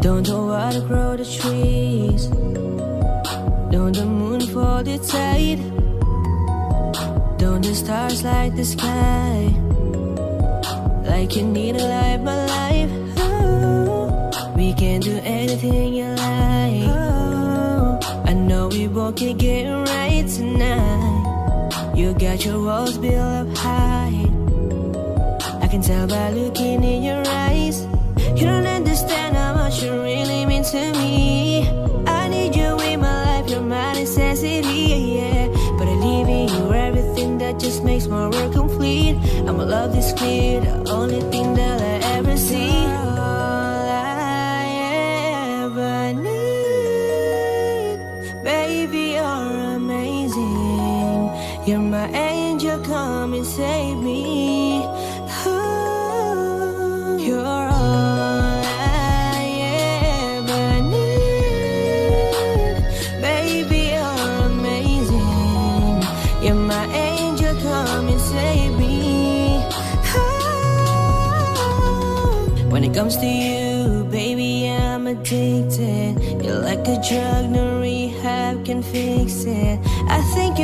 Don't the water grow the trees? Don't the moon fall the tide? Don't the stars light the sky? Like you need a life, my life. Oh, we can do anything you like. Oh, I know we both can get right tonight. You got your walls built up high. I can tell by looking in your eyes. You don't understand how much you really mean to me. I need you in my life, you're my necessity, yeah. But I leave in you everything that just makes my world complete. I'ma love this clear, the only thing that I ever see. All I ever need, baby, you're amazing. You're my angel, come and save me. Oh, you're all I ever need, baby, you're amazing. You're my angel, come and save me. Oh, when it comes to you, baby, I'm addicted. You're like a drug, no rehab can fix it. I think you